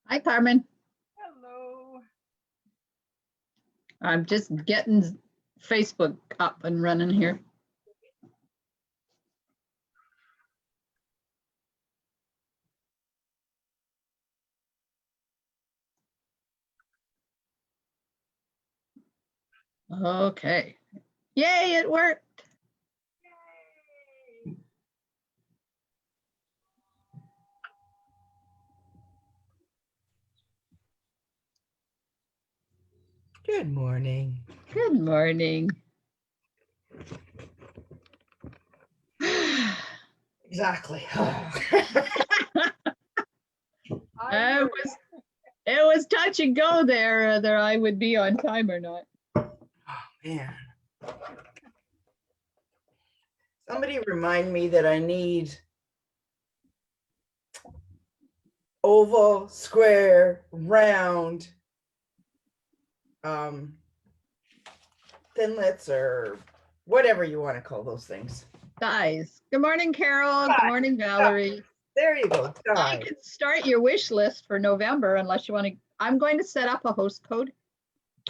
Hi, Carmen. Hello. I'm just getting Facebook up and running here. Okay. Yay, it worked. Yay. Good morning. Good morning. Exactly. It was touch and go there, whether I would be on time or not. Oh, man. Somebody remind me that I need oval, square, round, thinlets or whatever you want to call those things. Dies. Good morning, Carol. Good morning, Valerie. There you go. I can start your wish list for November unless you want to. I'm going to set up a host code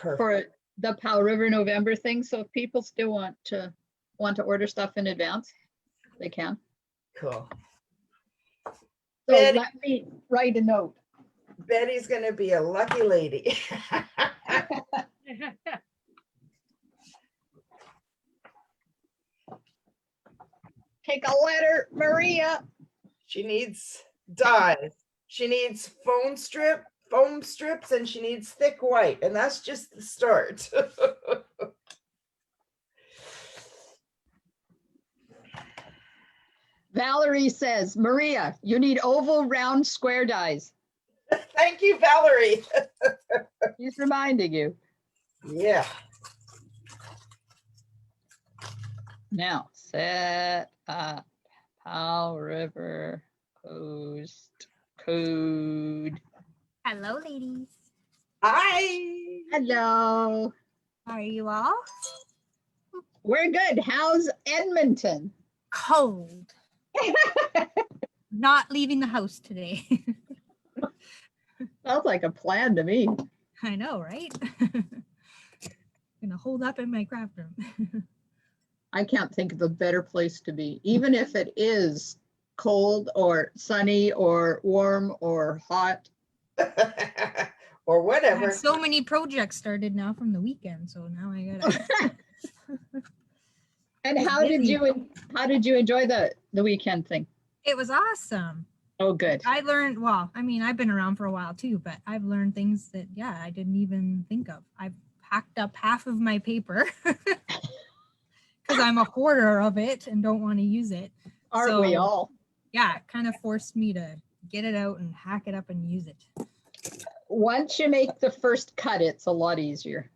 for the Powell River November thing. So if people still want to order stuff in advance, they can. Cool. So Betty, let me write a note. Betty's going to be a lucky lady. Take a letter, Maria. She needs dyes. She needs foam strips, and she needs thick white. And that's just the start. Valerie says, Maria, you need oval, round, square dies. Thank you, Valerie. He's reminding you. Yeah. Now, set up Powell River host code. Hello, ladies. Hi. Hello. How are you all? We're good. How's Edmonton? Cold. Not leaving the house today. Sounds like a plan to me. I know, right? Gonna hold up in my craft room. I can't think of a better place to be, even if it is cold or sunny or warm or hot. Or I whatever. have so many projects started now from the weekend, so now I gotta. And how did you enjoy the weekend thing? It was awesome. Oh, good. I learned, well, I mean, I've been around for a while too, but I've learned things that, yeah, I didn't even think of. I've packed up half of my paper because I'm a hoarder of it and don't want to use it. Aren't we all? Yeah, it kind of forced me to get it out and hack it up and use it. Once you make the first cut, it's a lot easier.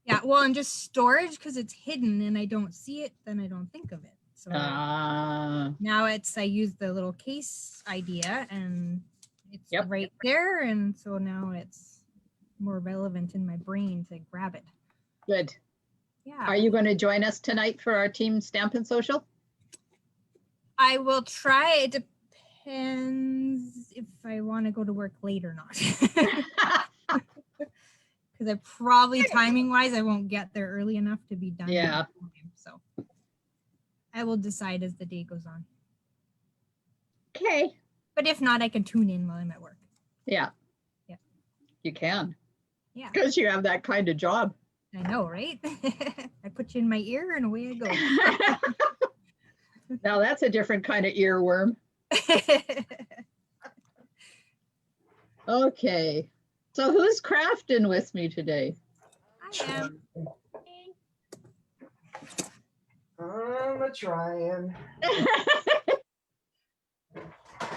Yeah, well, and just storage because it's hidden and I don't see it, then I don't think of it. So now I use the little case idea and it's right there. And so now it's more relevant in my brain to grab it. Good. Yeah. Are you going to join us tonight for our team Stampin' Social? I will try. It depends if I want to go to work late or not. Because I probably timing wise, I won't get there early enough to be done. Yeah. So I will decide as the day goes on. Okay. But if not, I can tune in while I'm at work. Yeah. Yeah. You can. Yeah. Because you have that kind of job. I know, right? I put you in my ear and away I go. Now that's a different kind of earworm. Okay. So who's crafting with me today? I am. I'm trying.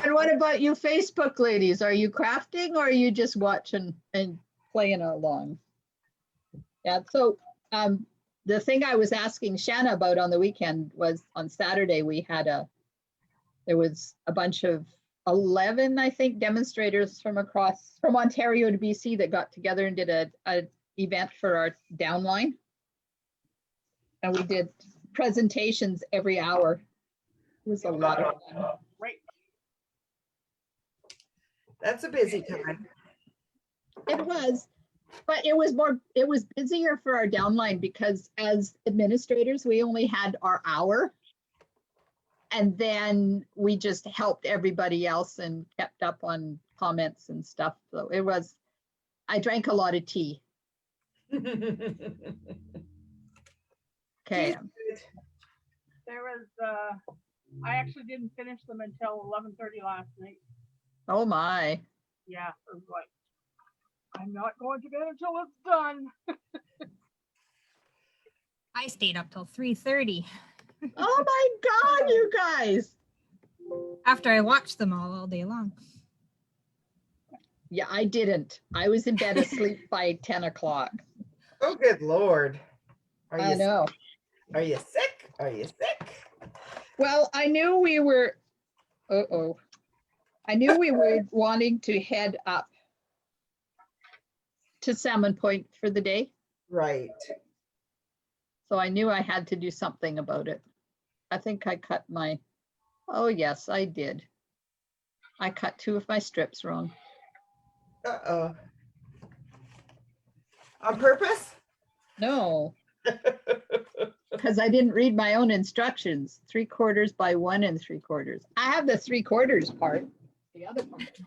And what about you Facebook ladies? Are you crafting or are you just watching and playing along? Yeah, so the thing I was asking Shanna about on the weekend was on Saturday, there was a bunch of 11, I think, demonstrators from Ontario to BC that got together and did a event for our downline. And we did presentations every hour. It was a lot of fun. Right. That's a busy time. It was, but it was busier for our downline because as administrators, we only had our hour. And then we just helped everybody else and kept up on comments and stuff. So I drank a lot of tea. Okay. There was, I actually didn't finish them until 11:30 last night. Oh my. Yeah, it was like, I'm not going to bed until it's done. I stayed up till 3:30 Oh my God, you guys. after I watched them all day long. Yeah, I didn't. I was in bed asleep by 10 o'clock. Oh, good Lord. I know. Are you sick? Are you sick? Well, I knew we were, I knew we were wanting to head up to Salmon Point for the day. Right. So I knew I had to do something about it. I think I cut oh yes, I did. I cut 2 of my strips wrong. Uh-oh. On purpose? No, because I didn't read my own instructions. 3/4 by 1 3/4. I have the 3/4 part, the other part.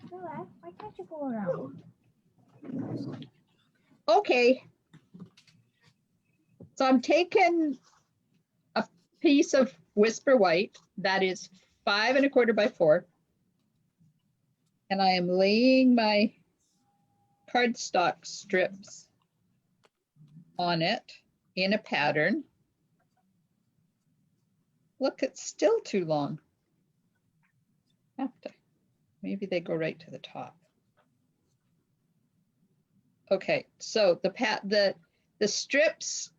Why can't you go around? Okay. So I'm taking a piece of Whisper White that is 5 1/4 by 4. And I am laying my cardstock strips on it in a pattern. Look, it's still too long. Maybe they go right to the top. Okay, so the strips,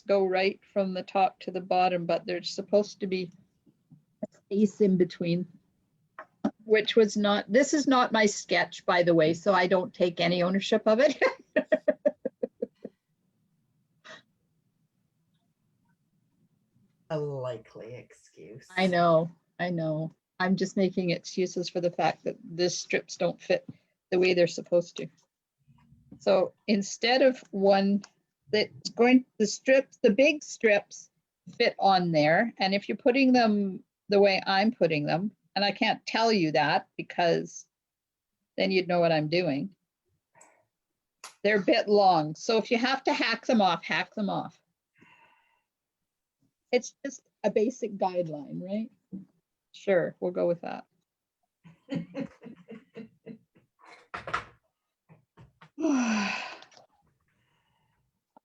go right from the top to the bottom, but there's supposed to be a space in between, which was not, this is not my sketch, by the way, so I don't take any ownership of it. A likely excuse. I know. I'm just making excuses for the fact that these strips don't fit the way they're supposed to. So instead of one that's going, the big strips fit on there. And if you're putting them the way I'm putting them, and I can't tell you that because then you'd know what I'm doing. They're a bit long. So if you have to hack them off, hack them off. It's just a basic guideline, right? Sure, we'll go with that.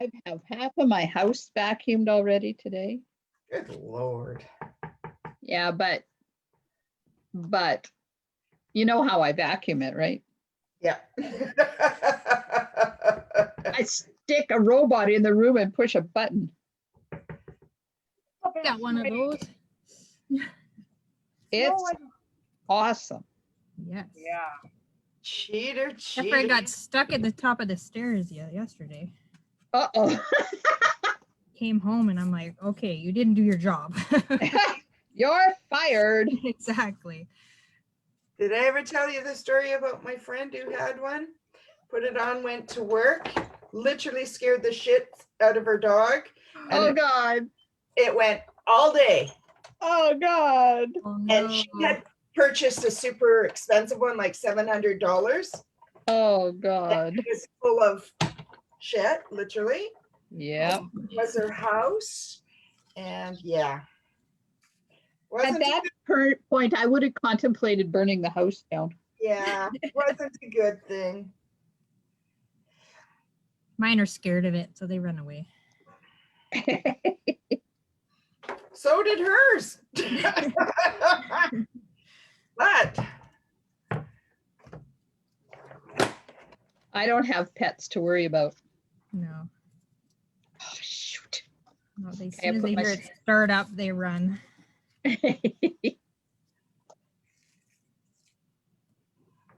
I have half of my house vacuumed already today. Good Lord. Yeah, but you know how I vacuum it, right? Yeah. I stick a robot in the room and push a button. Got one of those. It's awesome. Yes. Yeah. Cheater, Except cheater. for I got stuck at the top of the stairs yesterday. Uh-oh. Came home and I'm like, okay, you didn't do your job. You're fired. Exactly. Did I ever tell you the story about my friend who had one? Put it on, went to work, literally scared the shit out of her dog. And Oh God. it went all day. Oh God. Oh, And she had purchased a super expensive one, like $700. Oh God. It was full of shit, literally. Yeah. It was her house. And yeah. At that point, I would have contemplated burning the house down. Yeah, wasn't a good thing. Mine are scared of it, so they run away. So did hers. But I don't have pets to worry about. No. Oh, shoot. No, as Okay, soon as they hear it start up, they run.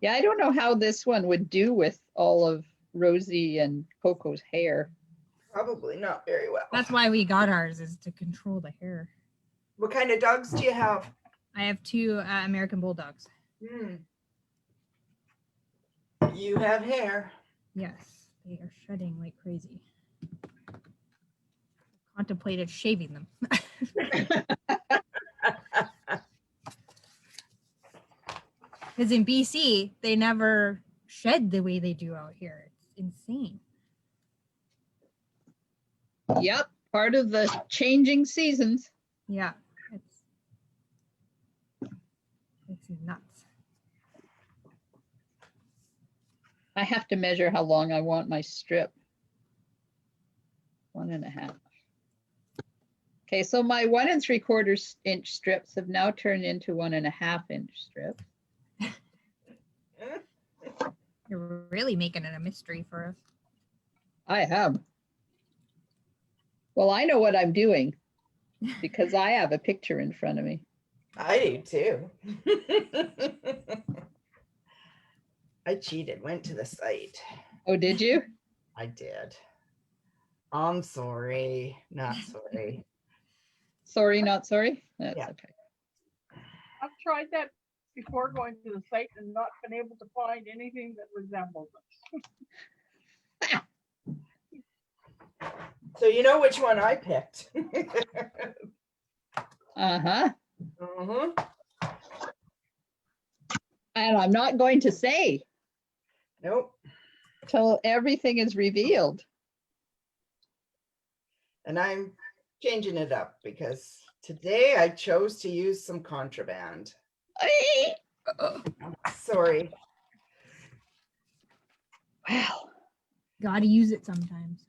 Yeah, I don't know how this one would do with all of Rosie and Coco's hair. Probably not very well. That's why we got ours, is to control the hair. What kind of dogs do you have? I have 2 American Bulldogs. You have hair. Yes, they are shedding like crazy. Contemplated shaving them. Because in BC, they never shed the way they do out here. It's insane. Yep, part of the changing seasons. Yeah, it's nuts. I have to measure how long I want my strip. 1.5. Okay, so my 1 3/4 inch strips have now turned into 1.5 inch strips. You're really making it a mystery for us. I have. Well, I know what I'm doing because I have a picture in front of me. I do too. I cheated, went to the site. Oh, did you? I did. I'm sorry, not sorry. Sorry, not sorry? That's Yeah. okay. I've tried that before going to the site and not been able to find anything that resembles it. So you know which one I picked. Uh-huh. Uh-huh. And I'm not going to say Nope. till everything is revealed. And I'm changing it up because today I chose to use some contraband. Sorry. Wow. Gotta use it sometimes.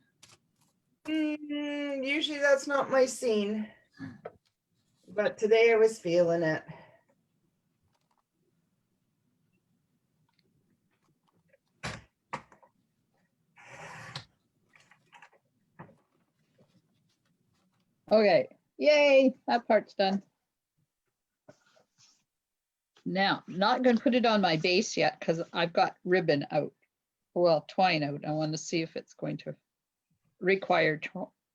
Usually that's not my scene. But today I was feeling it. Okay. Yay, that part's done. Now, not going to put it on my base yet because I've got ribbon out. Well, twine out. I want to see if it's going to require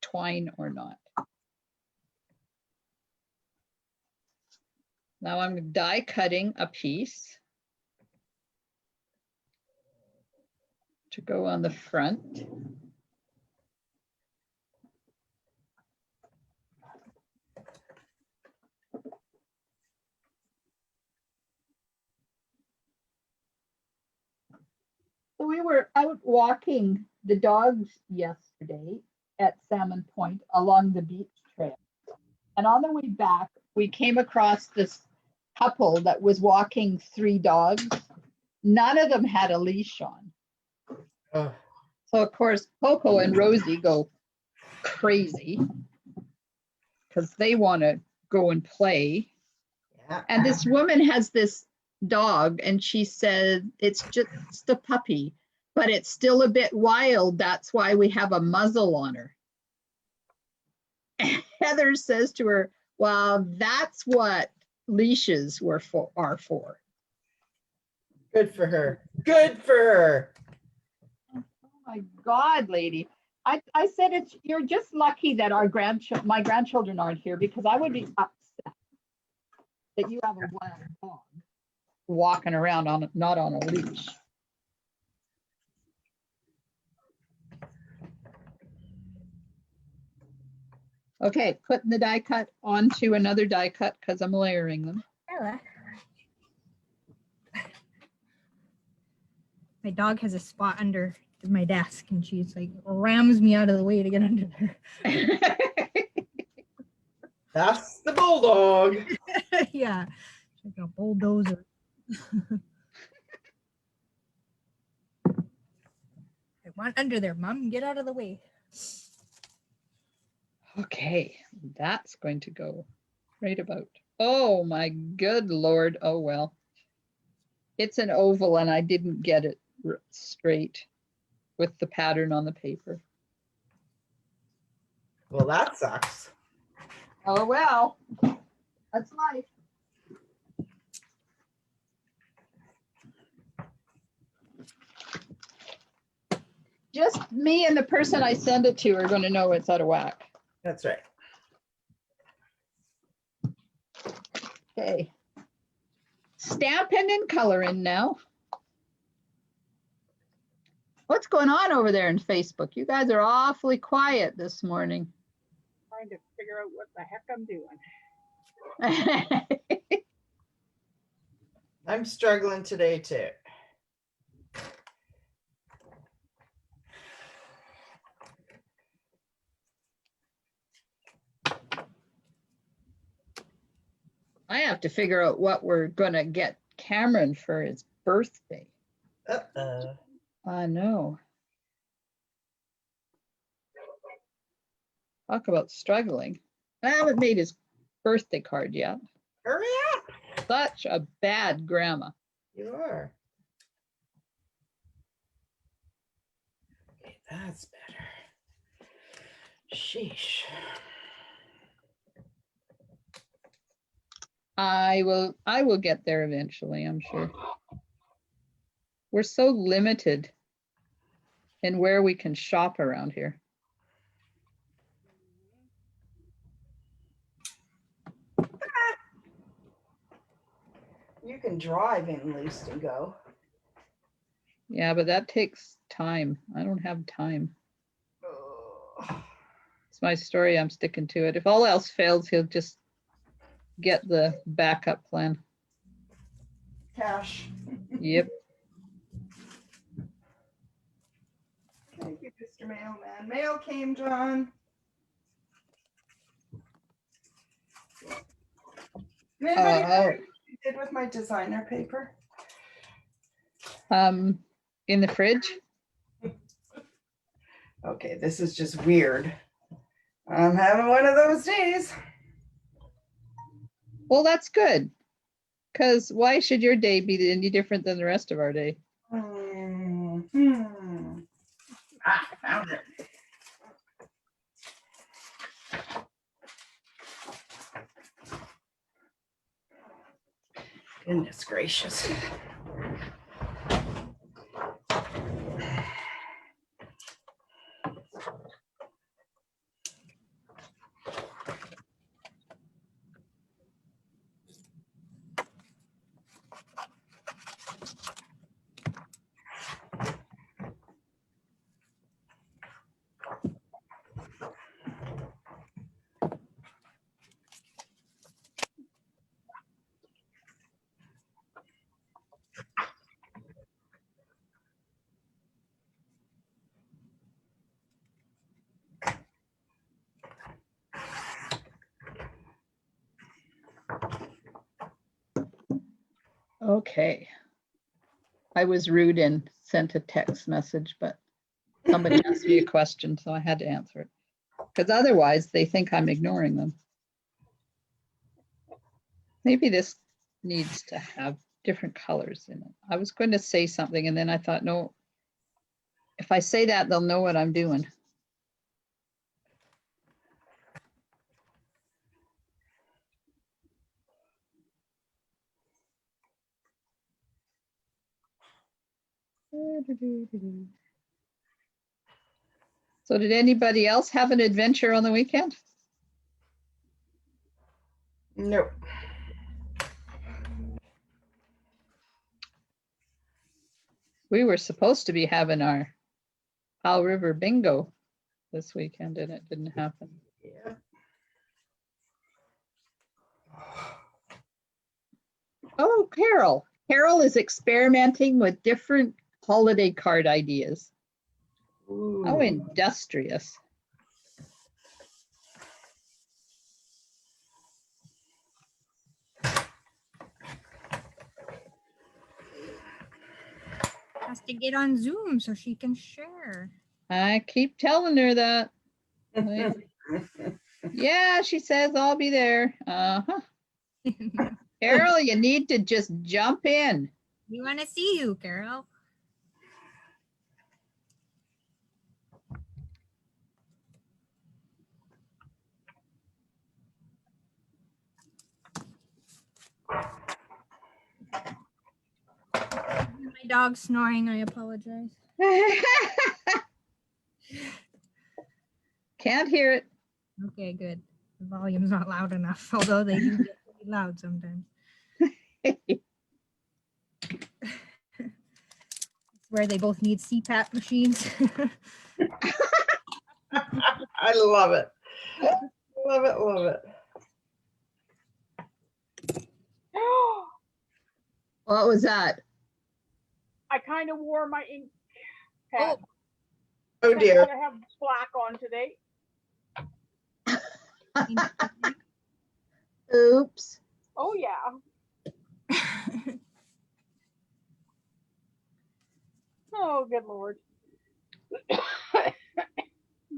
twine or not. Now I'm die cutting a piece to go on the front. So we were out walking the dogs yesterday at Salmon Point along the beach trail. And on the way back, we came across this couple that was walking 3 dogs. None of them had a leash on. Oh. So of course, Coco and Rosie go crazy because they want to go and play. Yeah. And this woman has this dog and she said it's just a puppy, but it's still a bit wild. That's why we have a muzzle on her. And Heather says to her, well, that's what leashes are for. Good for her. Good for her. Oh my God, lady. I said you're just lucky that my grandchildren aren't here because I would be upset that you have a wild dog walking around not on a leash. Okay, putting the die cut onto another die cut because I'm layering them. My dog has a spot under my desk and she's like rams me out of the way to get under there. That's the bulldog. Yeah, it's like a bulldozer. I want under there, Mom. Get out of the way. Okay, that's going to go right about. Oh my good Lord. Oh well. It's an oval and I didn't get it straight with the pattern on the paper. Well, that sucks. Oh well, that's life. Just me and the person I send it to are going to know it's out of whack. That's right. Okay. Stamping and coloring now. What's going on over there in Facebook? You guys are awfully quiet this morning. Trying to figure out what the heck I'm doing. I'm struggling today too. I have to figure out what we're going to get Cameron for his birthday. Uh-oh. I know. Talk about struggling. I haven't made his birthday card yet. Hurry up. Such a bad grandma. You are. Okay, that's better. Sheesh. I will get there eventually, I'm sure. We're so limited in where we can shop around here. You can drive in Least and Go. Yeah, but that takes time. I don't have time. Oh. It's my story. I'm sticking to it. If all else fails, he'll just get the backup plan. Cash. Yep. Thank you, Mr. Mailman. Mail came, John. Anybody know what you did with my designer paper? In the fridge. Okay, this is just weird. I'm having one of those days. Well, that's good. Because why should your day be any different than the rest of our day? Ah, found it. Goodness gracious. Okay. I was rude and sent a text message, but somebody asked me a question, so I had to answer it. Because otherwise they think I'm ignoring them. Maybe this needs to have different colors in it. I was going to say something and then I thought, no, if I say that, they'll know what I'm doing. So did anybody else have an adventure on the weekend? Nope. We were supposed to be having our Powell River bingo this weekend and it didn't happen. Yeah. Oh, Carol. Carol is experimenting with different holiday card ideas. Ooh. How industrious. Has to get on Zoom so she can share. I keep telling her that. Yeah, she says I'll be there. Uh-huh. Carol, you need to just jump in. We want to see you, Carol. My dog's snoring. I apologize. Can't hear it. Okay, good. The volume's not loud enough, although they do get pretty loud sometimes. Where they both need CPAP machines. I love it. Love it, love it. What was that? I kind of wore my ink pad. Oh I dear. gotta have black on today. Oops. Oh yeah. Oh, good Lord.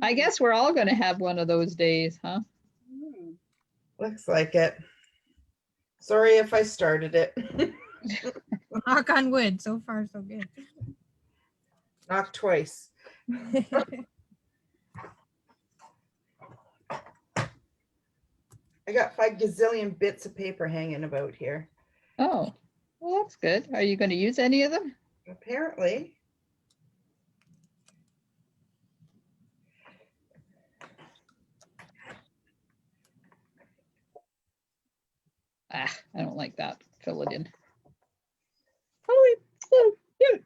I guess we're all going to have one of those days, huh? Hmm. Looks like it. Sorry if I started it. Knock on wood. So far, so good. Knock twice. I got 5 gazillion bits of paper hanging about here. Oh, well, that's good. Are you going to use any of them? Apparently. Ah, I don't like that. Fill it in. Oh, it's so cute.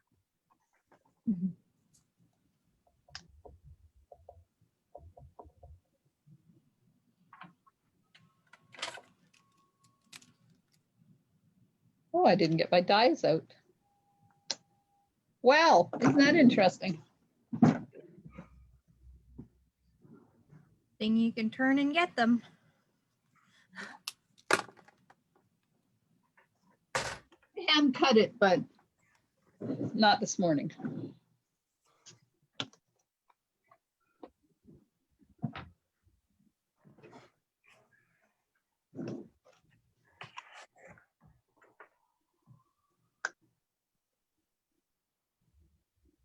Oh, I didn't get my dies out. Wow, isn't that interesting? Thing you can turn and get them. Hand cut it, but not this morning.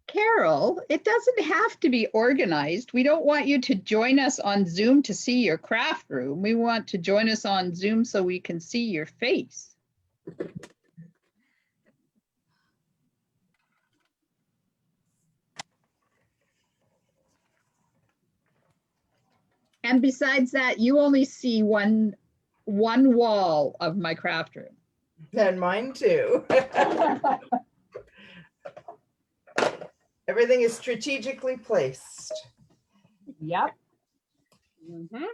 Carol, it doesn't have to be organized. We don't want you to join us on Zoom to see your craft room. We want to join us on Zoom so we can see your face. And besides that, you only see one wall of my craft room. And mine too. Everything is strategically placed. Yep. Mm-hmm.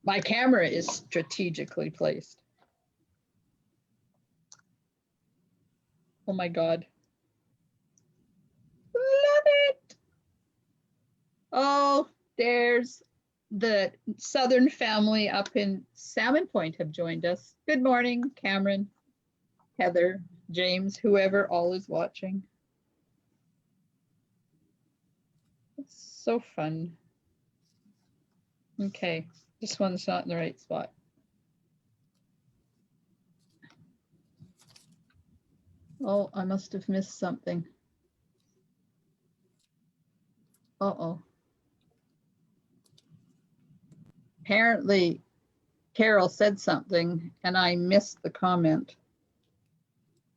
My camera is strategically placed. Oh my God. Love it. Oh, there's the Southern family up in Salmon Point have joined us. Good morning, Cameron, Heather, James, whoever all is watching. It's so fun. Okay, this one's not in the right spot. Oh, I must have missed something. Uh-oh. Apparently, Carol said something and I missed the comment.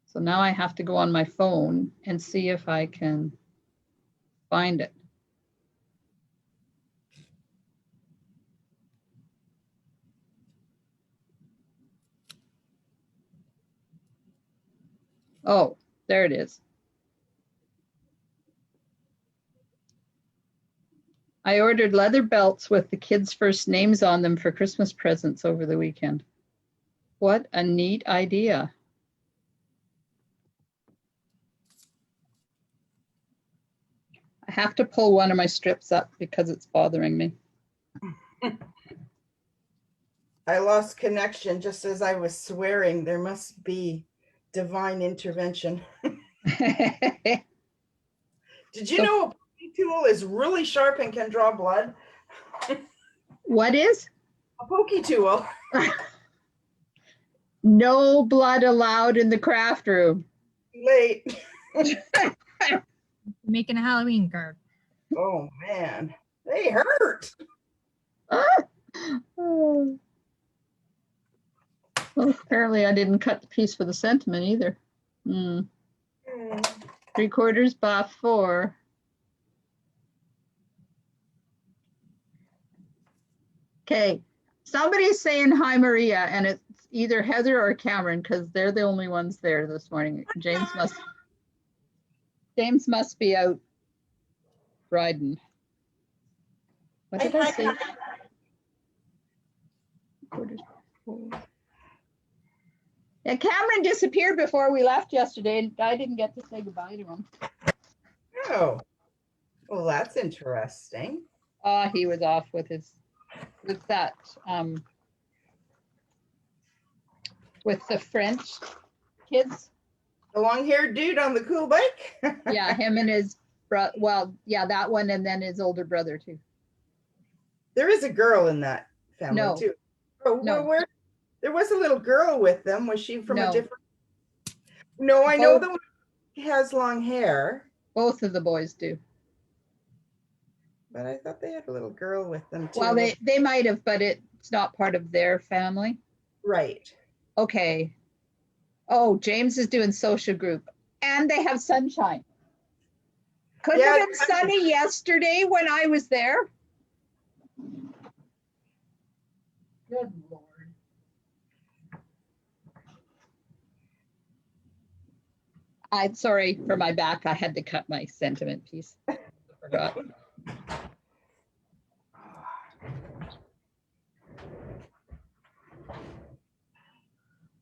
So now I have to go on my phone and see if I can find it. Oh, there it is. I ordered leather belts with the kids' first names on them for Christmas presents over the weekend. What a neat idea. I have to pull one of my strips up because it's bothering me. I lost connection just as I was swearing. There must be divine intervention. Did you know a pokey tool is really sharp and can draw blood? What is? A pokey tool. No blood allowed in the craft room. Late. Making a Halloween card. Oh man, they hurt. Oh. Well, apparently I didn't cut the piece for the sentiment either. 3/4 by 4. Okay, somebody's saying hi, Maria, and it's either Heather or Cameron because they're the only ones there this morning. James must be out riding. What did I say? Yeah, Cameron disappeared before we left yesterday, and I didn't get to say goodbye to him. Oh, well, that's interesting. He was off with that with the French kids. The long-haired dude on the cool bike? Yeah, him and his brother. Well, yeah, that one, and then his older brother too. There is a girl in that family No. too. Oh, No. where? There was a little girl with them. Was she from a No. different? No, I know Both- the one who has long hair, Both of the boys do. but I thought they had a little girl with them too. Well, they might have, but it's not part of their family. Right. Okay. Oh, James is doing social group, and they have sunshine. Couldn't Yeah, have been sunny yesterday when I was there. Good Lord. I'm sorry for my back. I had to cut my sentiment piece. I forgot.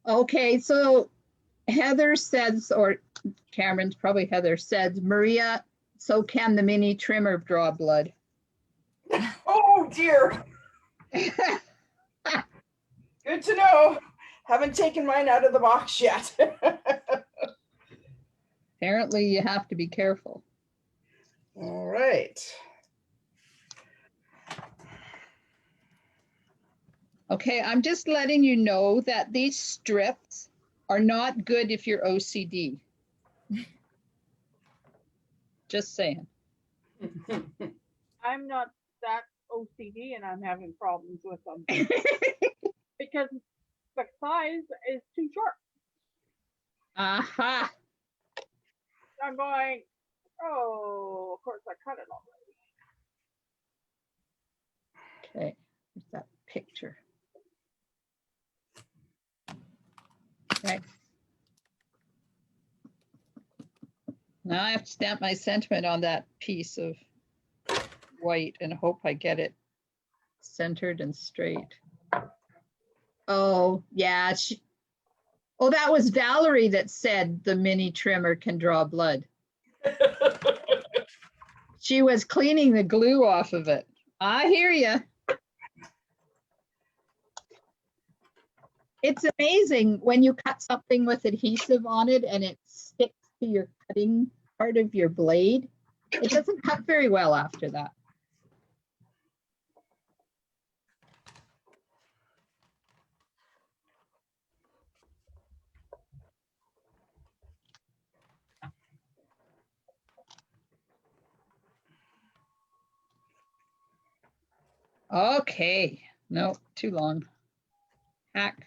Okay, so Heather says, or Cameron's probably Heather said, Maria, so can the mini trimmer draw blood? Oh dear. Good to know. Haven't taken mine out of the box yet. Apparently you have to be careful. All right. Okay, I'm just letting you know that these strips are not good if you're OCD. Just saying. I'm not that OCD and I'm having problems with them because the size is too short. Aha. I'm going, oh, of course I cut it already. Okay, there's that picture. Okay. Now I have to stamp my sentiment on that piece of white and hope I get it centered and straight. Oh, yeah. Oh, that was Valerie that said the mini trimmer can draw blood. She was cleaning the glue off of it. I hear you. It's amazing when you cut something with adhesive on it and it sticks to your cutting part of your blade. It doesn't cut very well after that. Okay, no, too long. Hack.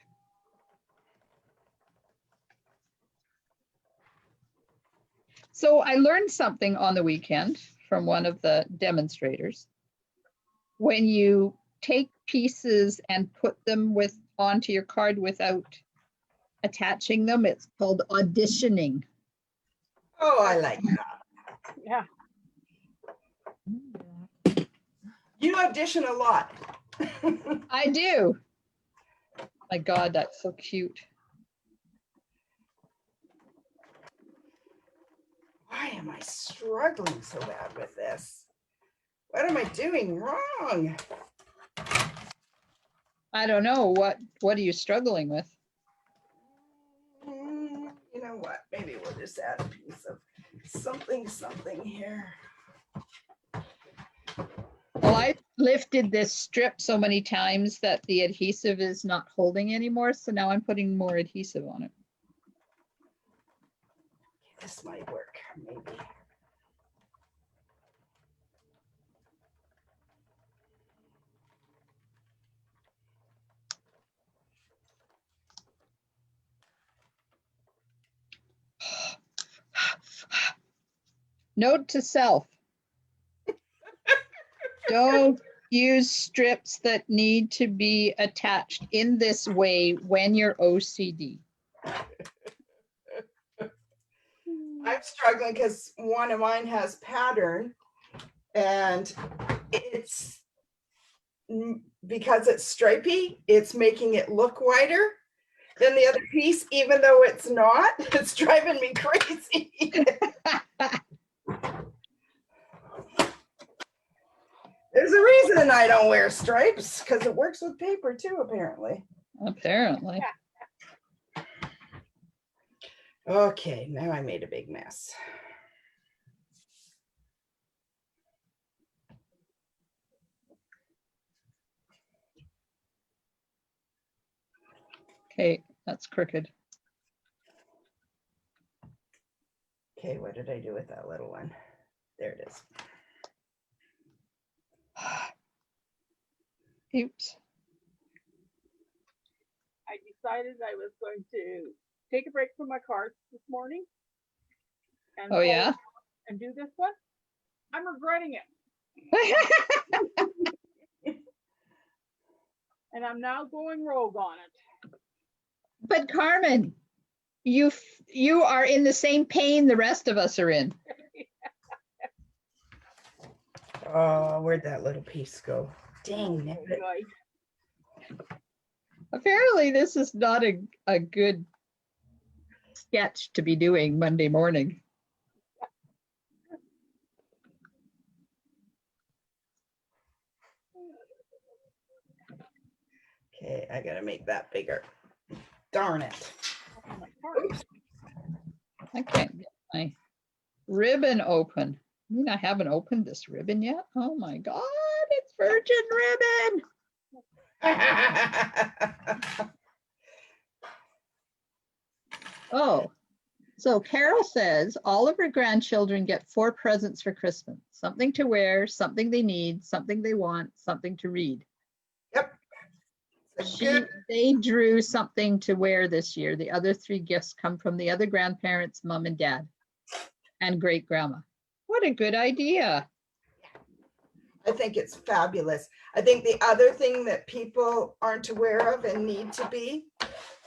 So I learned something on the weekend from one of the demonstrators. When you take pieces and put them onto your card without attaching them, it's called auditioning. Oh, I like that. Yeah. You audition a lot. I do. My God, that's so cute. Why am I struggling so bad with this? What am I doing wrong? I don't know. What are you struggling with? You know what? Maybe we'll just add a piece of something here. Well, I lifted this strip so many times that the adhesive is not holding anymore. So now I'm putting more adhesive on it. This might work, maybe. Note to self. Don't use strips that need to be attached in this way when you're OCD. I'm struggling because one of mine has pattern, and it's because it's stripy, it's making it look wider than the other piece, even though it's not. It's driving me crazy. There's a reason I don't wear stripes, because it works with paper too, apparently. Apparently. Okay, now I made a big mess. Okay, that's crooked. Okay, what did I do with that little one? There it is. Oops. I decided I was going to take a break from my cards this morning. And Oh, yeah? and do this one. I'm regretting it. And I'm now going rogue on it. But Carmen, you are in the same pain the rest of us are in. Oh, where'd that little piece go? Dang it. Right. Apparently, this is not a good sketch to be doing Monday morning. Okay, I gotta make that bigger. Darn it. Oops. I can't get my ribbon open. I mean, I haven't opened this ribbon yet. Oh my God, it's virgin ribbon. Oh, so Carol says all of her grandchildren get 4 presents for Christmas. Something to wear, something they need, something they want, something to read. Yep. They drew something to wear this year. The other 3 gifts come from the other grandparents, mom and dad, and great grandma. What a good idea. I think it's fabulous. I think the other thing that people aren't aware of and need to be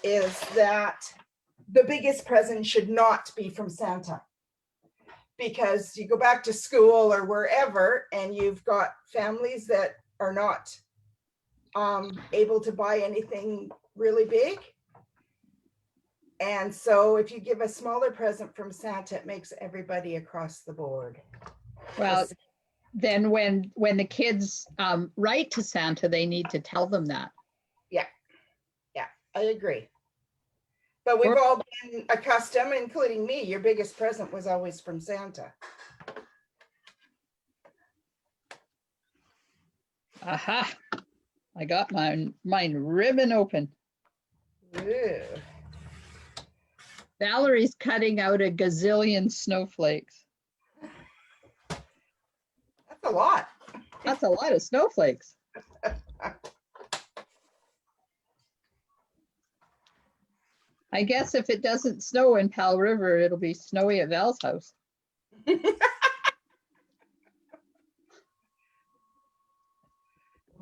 is that the biggest present should not be from Santa. Because you go back to school or wherever and you've got families that are not able to buy anything really big. And so if you give a smaller present from Santa, it makes everybody across the board. Well, then when the kids write to Santa, they need to tell them that. Yeah, I agree. But we've all been accustomed, including me, your biggest present was always from Santa. Aha, I got mine ribbon open. Ew. Valerie's cutting out a gazillion snowflakes. That's a lot. That's a lot of snowflakes. I guess if it doesn't snow in Pal River, it'll be snowy at Val's house. Be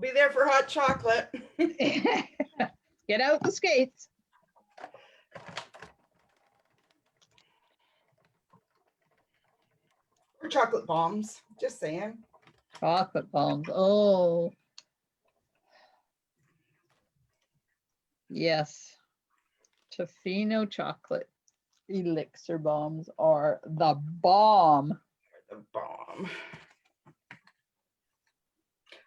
there for hot chocolate. Get out the skates. Or chocolate bombs, just saying. Chocolate bombs. Oh. Yes. Tofino chocolate elixir bombs are the bomb. The bomb.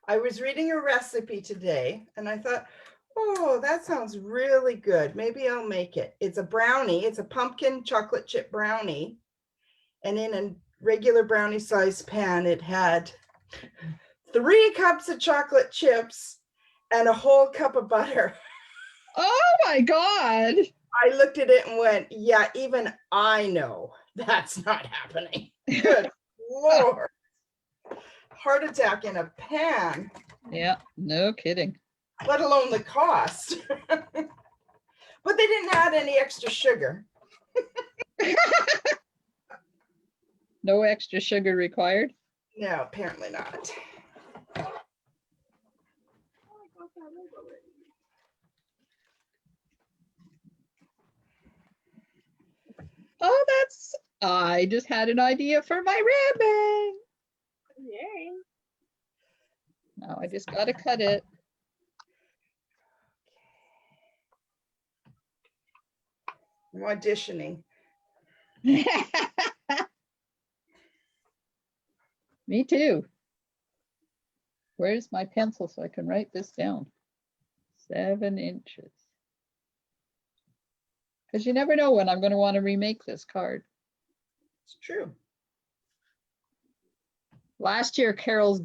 I was reading a recipe today and I thought, oh, that sounds really good. Maybe I'll make it. It's a brownie. It's a pumpkin chocolate chip brownie. And in a regular brownie size pan, it had 3 cups of chocolate chips and a whole cup of butter. Oh my God. I looked at it and went, yeah, even I know that's not happening. Good Lord. Heart attack in a pan. Yeah, no kidding. Let alone the cost. But they didn't add any extra sugar. No extra sugar required? No, apparently not. Oh, I just had an idea for my ribbon. Yay. Now I just got to cut it. I'm auditioning. Me too. Where's my pencil so I can write this down? 7 inches. Because you never know when I'm going to want to remake this card. It's true. Last year, Carol's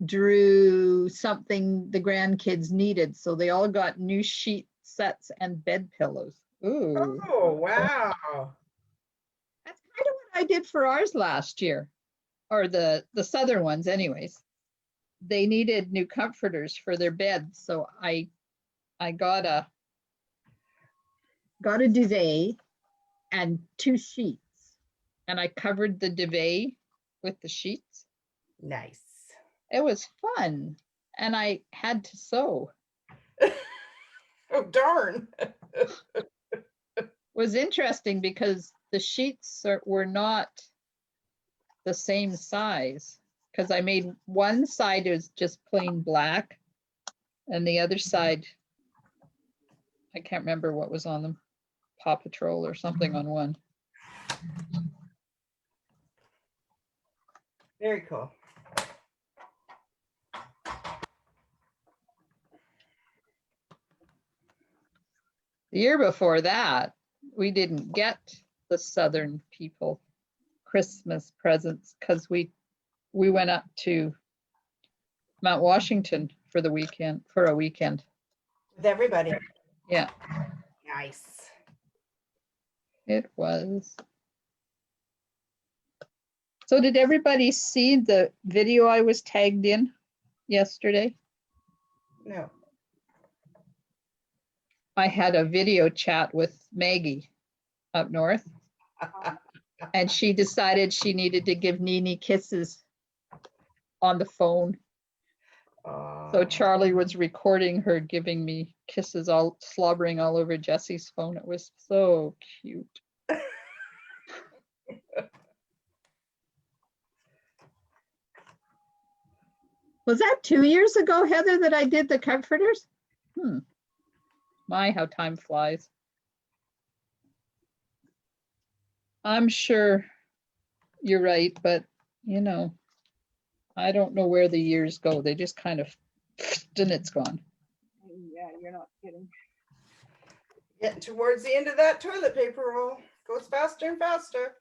drew something the grandkids needed, so they all got new sheet sets and bed pillows. Ooh. Oh, wow. That's kind of what I did for ours last year, or the southern ones anyways. They needed new comforters for their beds, so I got a duvet and 2 sheets, and I covered the duvet with the sheets. Nice. It was fun, and I had to sew. Oh, darn. It was interesting because the sheets were not the same size, because I made one side is just plain black and the other side, I can't remember what was on them, Paw Patrol or something on one. Very cool. The year before that, we didn't get the Southern people Christmas presents because we went up to Mount Washington for a weekend. With everybody. Yeah, Nice. it was. So did everybody see the video I was tagged in yesterday? No. I had a video chat with Maggie up north, and she decided she needed to give Nene kisses on the phone. So Charlie was recording her giving me kisses, all slobbering all over Jesse's phone. It was so cute. Was that 2 years ago, Heather, that I did the comforters? My, how time flies. I'm sure you're right, but you know, I don't know where the years go. They just kind of, then it's gone. Yeah, you're not kidding. Getting towards the end of that toilet paper roll. Goes faster and faster.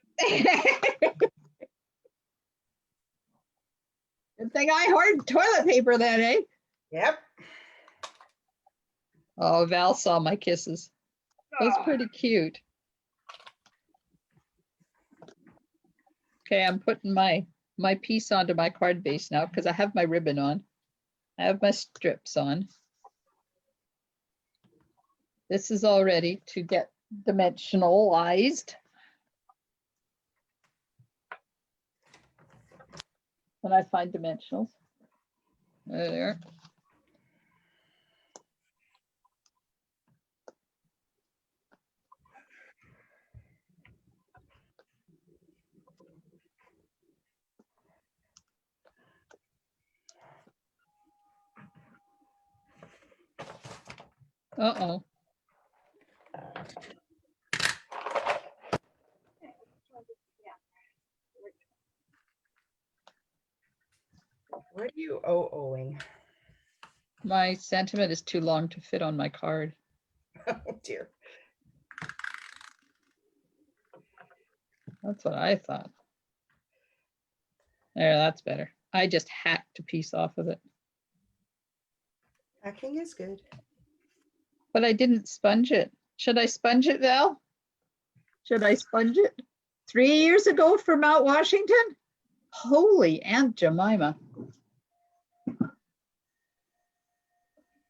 Good thing I hoard toilet paper then, eh? Yep. Oh, Val saw my kisses. It was pretty cute. Okay, I'm putting my piece onto my card base now because I have my ribbon on. I have my strips on. This is all ready to get dimensionalized. When I find dimensionals. There. Uh-oh. What are you oh-ohing? My sentiment is too long to fit on my card. Oh dear. That's what I thought. There, that's better. I just hacked a piece off of it. Hacking is good. But I didn't sponge it. Should I sponge it, Val? Should I sponge it? 3 years ago for Mount Washington? Holy Aunt Jemima.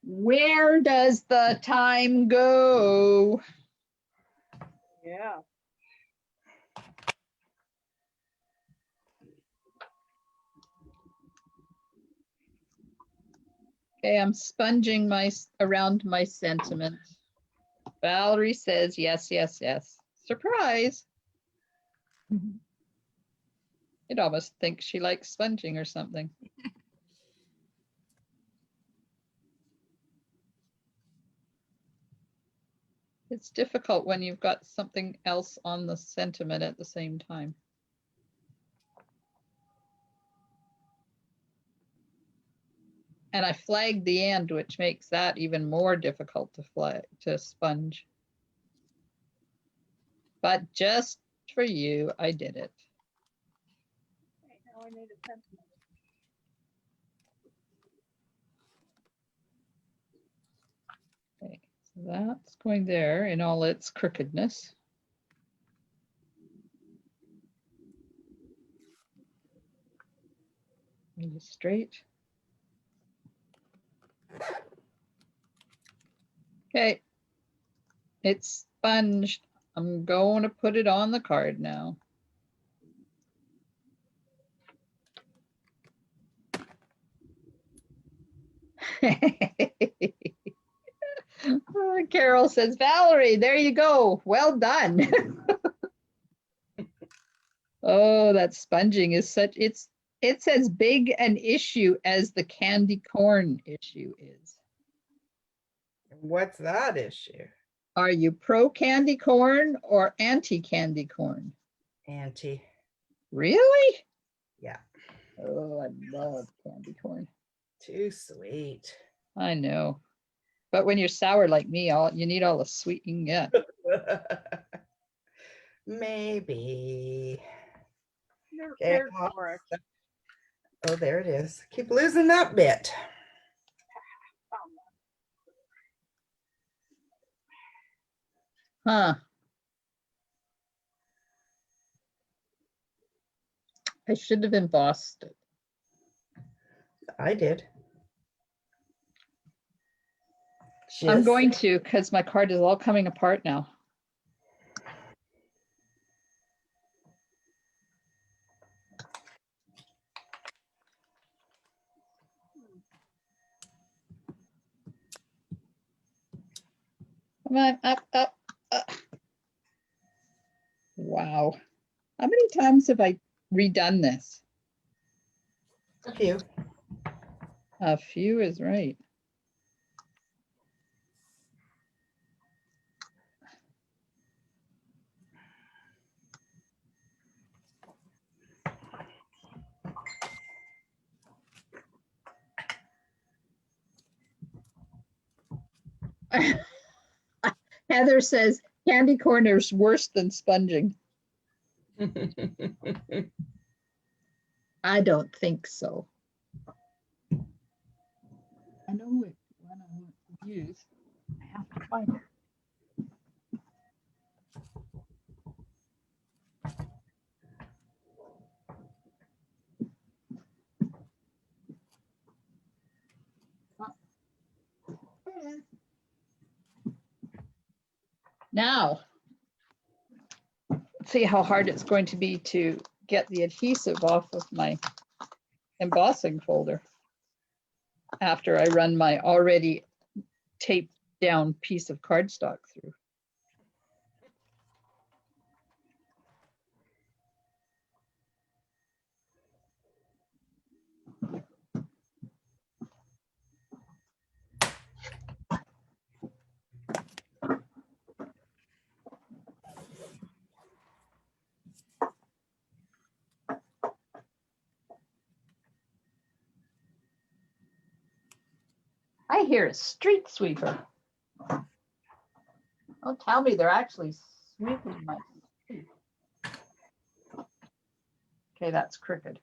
Where does the time go? Yeah. Okay, I'm sponging around my sentiment. Valerie says yes, yes, yes. Surprise. You'd almost think she likes sponging or something. It's difficult when you've got something else on the sentiment at the same time. And I flagged the end, which makes that even more difficult to sponge. But just for you, I did it. Okay, now I need a sentiment. Okay, so that's going there in all its crookedness. Maybe straight. Okay, it's sponged. I'm going to put it on the card now. Oh, Carol says, Valerie, there you go. Well done. Oh, that sponging is such, it's as big an issue as the candy corn issue is. What's that issue? Are you pro candy corn or anti candy corn? Auntie. Really? Yeah. Oh, I love candy corn. Too sweet. I know. But when you're sour like me, you need all the sweet you can get. Maybe. You're Okay, prepared for it. oh, there it is. Keep losing that bit. Huh. I should have embossed it. I did. I'm going to, because my card is all coming apart now. Come on, up, up, up. Wow. How many times have I redone this? A few. A few is right. Heather says candy corn is worse than sponging. I don't think so. I know which one I want to use. I have to find it. Now, let's see how hard it's going to be to get the adhesive off of my embossing folder after I run my already taped down piece of cardstock through. I hear a street sweeper. Don't tell me they're actually sweeping my street. Okay, that's crooked.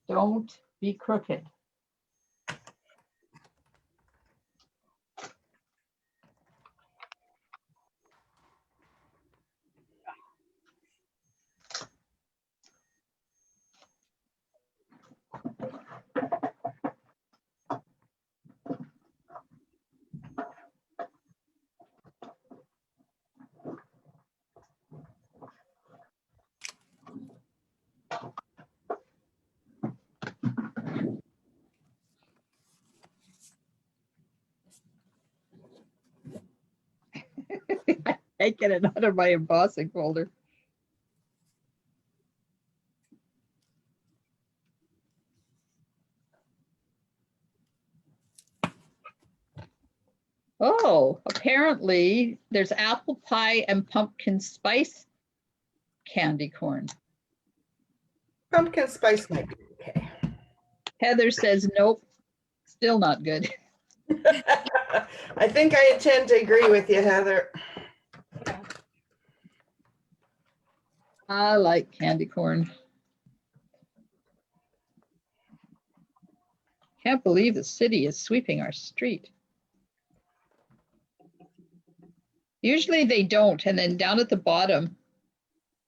Don't be crooked. Taking it out of my embossing folder. Oh, apparently there's apple pie and pumpkin spice candy corn. Pumpkin spice might be okay. Heather says, nope, still not good. I think I tend to agree with you, Heather. I like candy corn. Can't believe the city is sweeping our street. Usually they don't. And then down at the bottom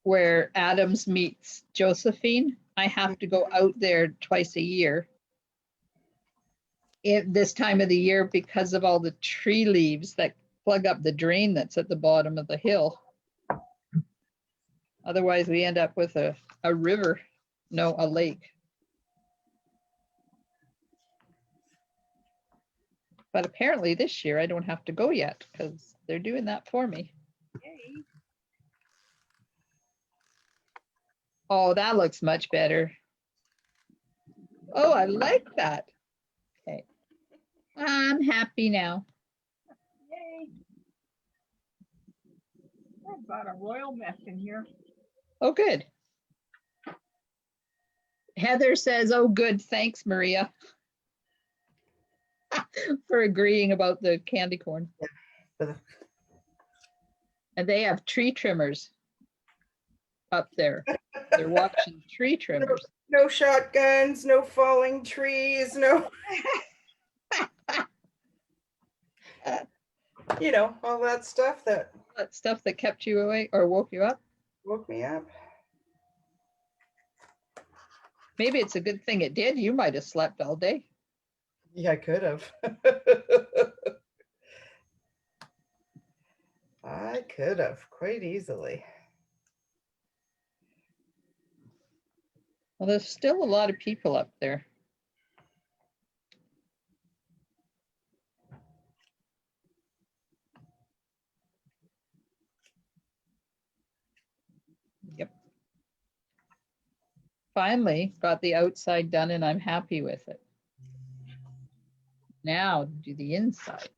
where Adams meets Josephine, I have to go out there twice a year. This time of the year because of all the tree leaves that plug up the drain that's at the bottom of the hill. Otherwise we end up with a river, no, a lake. But apparently this year I don't have to go yet because they're doing that for me. Yay. Oh, that looks much better. Oh, I like that. Okay. I'm happy now. Yay. I've got a royal mess in here. Oh, good. Heather says, oh, good. Thanks, Maria, for agreeing about the candy corn. Yeah. And they have tree trimmers up there. They're watching tree trimmers. No shotguns, no falling trees, no. You know, all that stuff that kept you awake or woke you up. woke me up. Maybe it's a good thing it did. You might have slept all day. Yeah, I could have. I could have quite easily. Well, there's still a lot of people up there. Yep. Finally got the outside done and I'm happy with it. Now do the inside.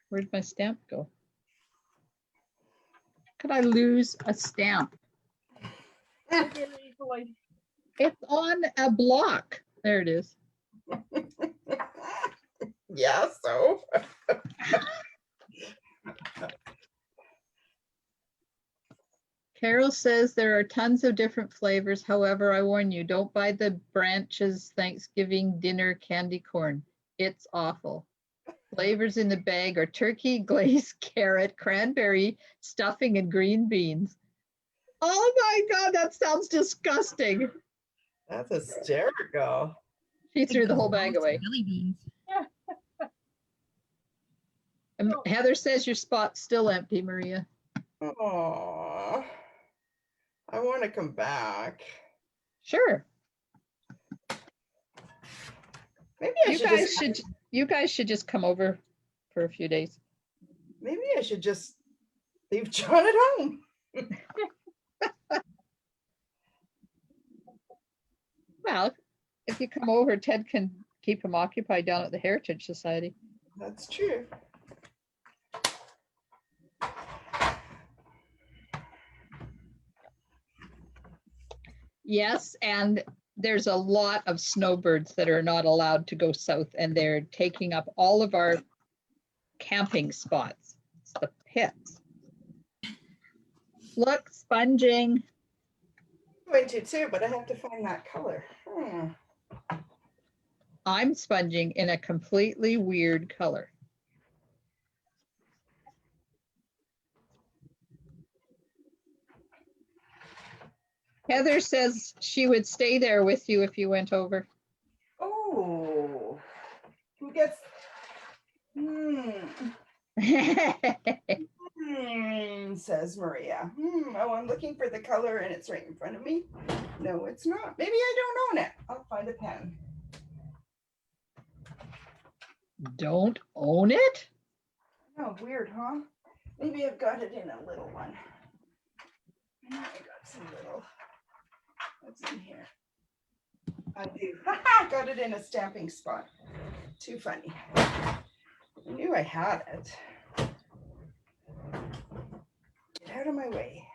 Where'd my stamp go? Could I lose a stamp? It's on a block. There it is. Yeah, so. Carol says there are tons of different flavors. However, I warn you, don't buy the Branches Thanksgiving dinner candy corn. It's awful. Flavors in the bag are turkey, glazed carrot, cranberry, stuffing, and green beans. Oh my God, that sounds disgusting. That's hysterical. She threw the whole bag away. Jelly beans. And Heather says your spot's still empty, Maria. Oh, I want to come back. Sure. Maybe You guys should just come over for a few days. Maybe I should just leave John at home. Well, if you come over, Ted can keep him occupied down at the Heritage Society. That's true. Yes, and there's a lot of snowbirds that are not allowed to go south, and they're taking up all of our camping spots. It's the pits. Look, sponging. I'm going to too, but I have to find that color. I'm sponging in a completely weird color. Heather says she would stay there with you if you went over. Oh, who gets? Says Maria. Oh, I'm looking for the color and it's right in front of me. No, it's not. Maybe I don't own it. I'll find a pen. Don't own it? Oh, weird, huh? Maybe I've got it in a little one. I got some little, what's in here? I do. Got it in a stamping spot. Too funny. I knew I had it. Get out of my way.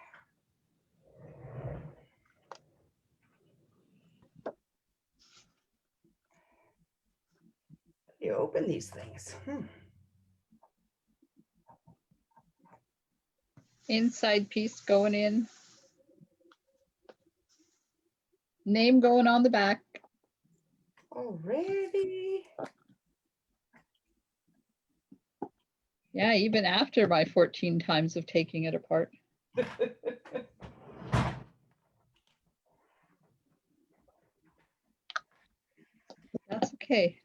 You open these things. Inside piece going in. Name going on the back. Already. Yeah, even after my 14 times of taking it apart. That's okay.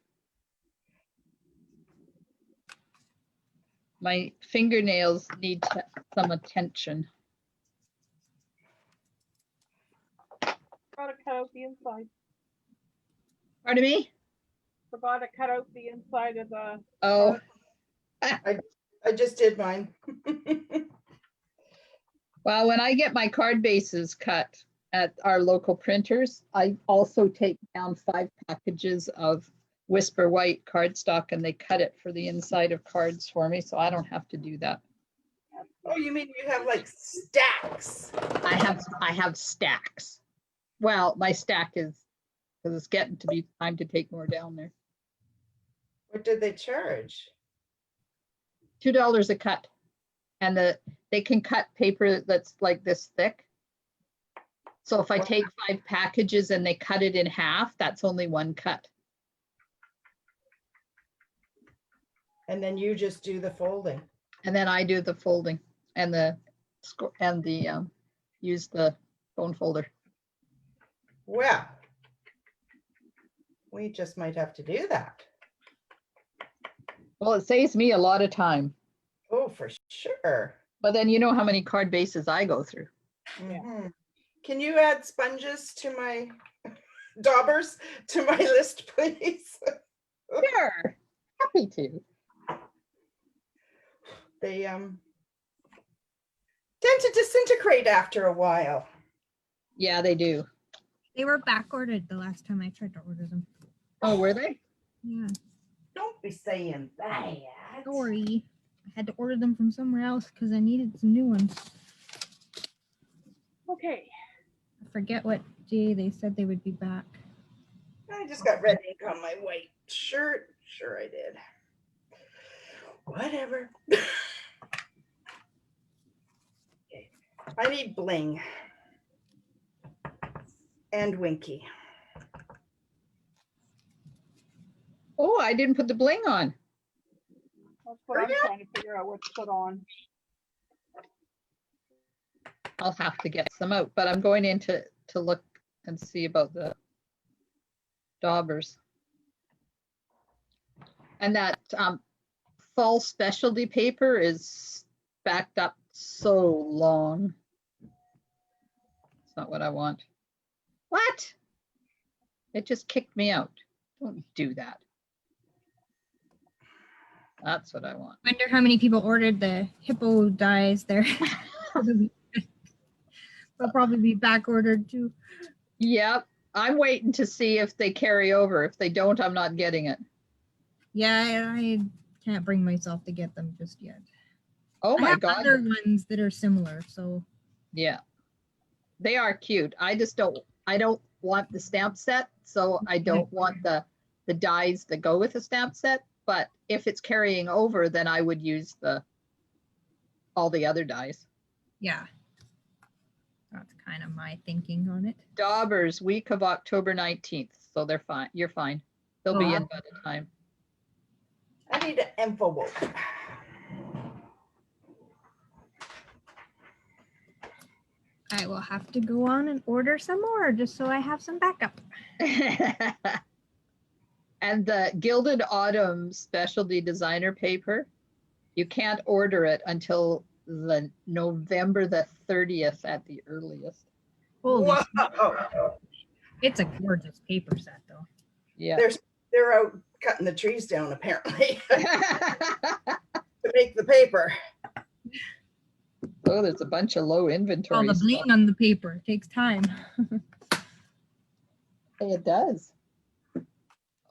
My fingernails need some attention. Gotta cut out the inside. Pardon me? Forgot to cut out the inside of the. Oh, I just did mine. well, when I get my card bases cut at our local printers, I also take down 5 packages of Whisper White cardstock and they cut it for the inside of cards for me, so I don't have to do that. Oh, you mean you have like stacks? I have stacks. Well, my stack is, because it's getting to be time to take more down there. What did they charge? $2 a cut. And they can cut paper that's like this thick. So if I take 5 packages and they cut it in half, that's only 1 cut. And then you just do the folding. And then I do the folding and use the bone folder. Well, we just might have to do that. Well, it saves me a lot of time. Oh, for sure. But then you know how many card bases I go through. Mhm. Can you add sponges to my daubers to my list, please? Sure, happy to. They tend to disintegrate after a while. Yeah, they do. They were back ordered the last time I tried to order them. Oh, were they? Yeah. Don't be saying that. Sorry. I had to order them from somewhere else because I needed some new ones. Okay. I forget what day they said they would be back. I just got red ink on my white shirt. Sure I did. Whatever. Okay. I need bling. And Winky. Oh, I didn't put the bling on. That's what I'm trying to figure out what to put on. I'll have to get some out, but I'm going in to look and see about the daubers. And that fall specialty paper is backed up so long. It's not what I want. What? It just kicked me out. Don't do that. That's what I want. Wonder how many people ordered the hippo dies there. They'll probably be back ordered too. Yep. I'm waiting to see if they carry over. If they don't, I'm not getting it. Yeah, I can't bring myself to get them just yet. Oh I my have God. other ones that are similar, so. Yeah. They are cute. I don't want the stamp set, so I don't want the dies that go with the stamp set. But if it's carrying over, then I would use all the other dies. Yeah. That's kind of my thinking on it. Daubers, week of October 19th. So they're fine. You're fine. They'll be in by the time. I need an envelope. I will have to go on and order some more just so I have some backup. And the Gilded Autumn specialty designer paper, you can't order it until the November the 30th at the earliest. Holy Whoa. smokes. It's a gorgeous paper set though. Yeah. They're out cutting the trees down apparently to make the paper. Oh, there's a bunch of low All inventory the stuff. bling on the paper takes time. It does.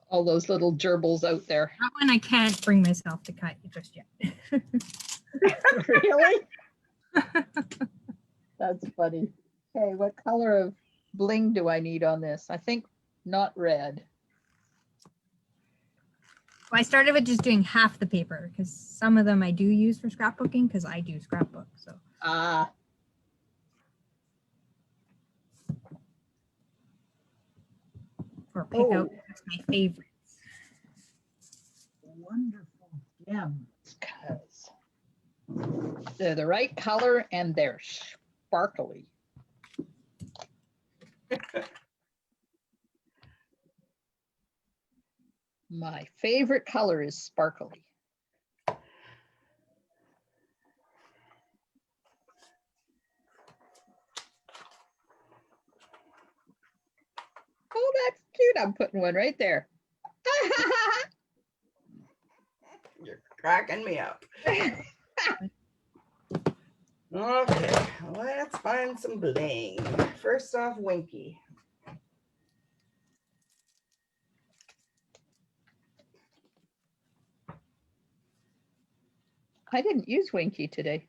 All those little gerbils out there. That one I can't bring myself to cut just yet. Really? That's funny. Okay, what color of bling do I need on this? I think not red. Well, I started with just doing half the paper because some of them I do use for scrapbooking because I do scrapbook. So Ah, or pick out just my favorites. wonderful gems, because they're the right color and they're sparkly. My favorite color is sparkly. Oh, that's cute. I'm putting one right there. You're cracking me up. Okay, let's find some bling. First off, Winky. I didn't use Winky today.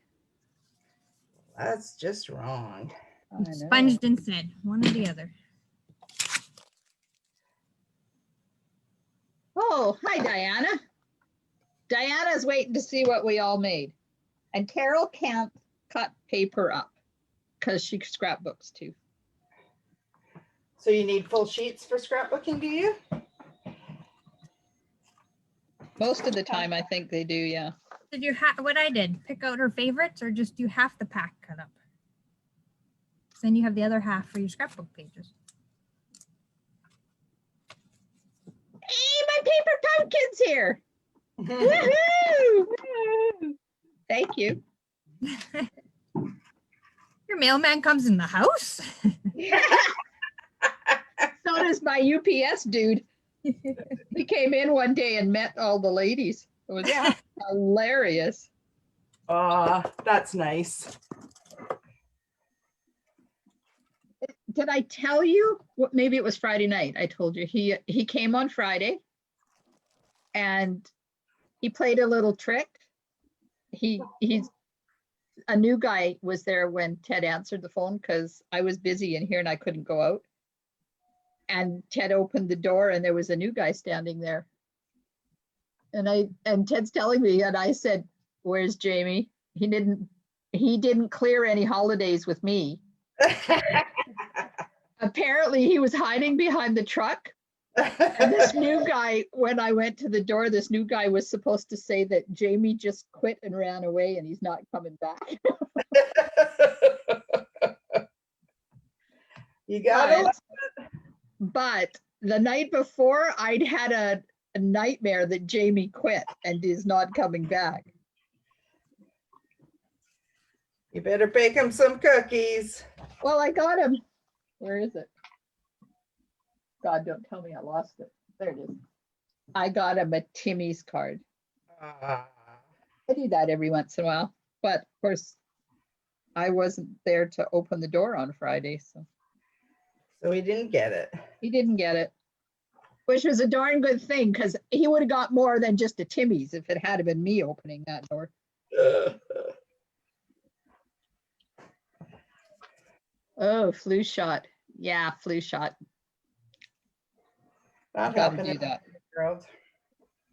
That's just wrong. I know. Sponged instead, one or the other. Oh, hi, Diana. Diana's waiting to see what we all made. And Carol can't cut paper up because she scrapbooks too. So you need full sheets for scrapbooking, do you? Most of the time, I think they do, yeah. Did you what I did? Pick out her favorites or just do half the pack cut up? Then you have the other half for your scrapbook pages. Hey, my paper pumpkin's here. Woohoo! Thank you. Your mailman comes in the house? So does my UPS dude. He came in one day and met all the ladies. It was hilarious. That's nice. Did I tell you? Maybe it was Friday night. I told you he came on Friday and he played a little trick. He's a new guy was there when Ted answered the phone because I was busy in here and I couldn't go out. And Ted opened the door and there was a new guy standing there. And Ted's telling me, and I said, "Where's Jamie? He didn't clear any holidays with me." Apparently he was hiding behind the truck. And this new guy, when I went to the door, this new guy was supposed to say that Jamie just quit and ran away and he's not coming back. You got it. But the night before, I'd had a nightmare that Jamie quit and is not coming back. You better bake him some cookies. Well, I got him. Where is it? God, don't tell me I lost it. There it is. I got him a Timmy's card. I do that every once in a while. But of course, I wasn't there to open the door on Friday. So he didn't get it. He didn't get it, which was a darn good thing because he would have got more than just a Timmy's if it had been me opening that door. Oh, flu shot. Yeah, flu shot. Not Gotta happening do that. in my world.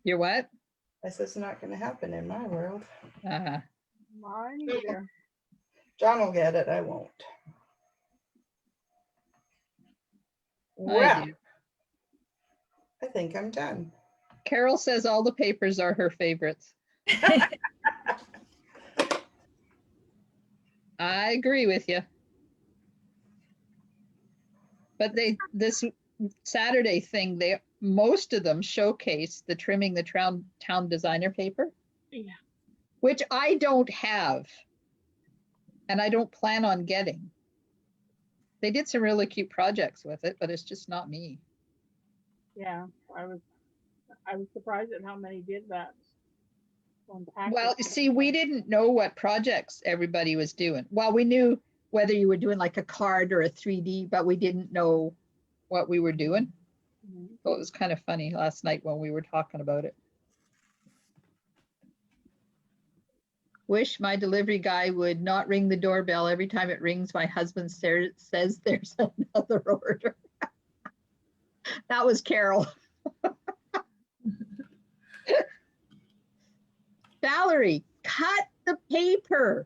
You're what? I said it's not going to happen in my world. Mine either. John will get it. I won't. I Well, do. I think I'm done. Carol says all the papers are her favorites. I agree with you. But this Saturday thing, most of them showcase the trimming the town designer paper. Yeah. Which I don't have. And I don't plan on getting. They did some really cute projects with it, but it's just not me. Yeah, I was surprised at how many did that. on Well, package. see, we didn't know what projects everybody was doing. Well, we knew whether you were doing like a card or a 3D, but we didn't know what we were doing. Mhm. So it was kind of funny last night when we were talking about it. Wish my delivery guy would not ring the doorbell every time it rings. My husband says there's another order. That was Carol. Valerie, cut the paper.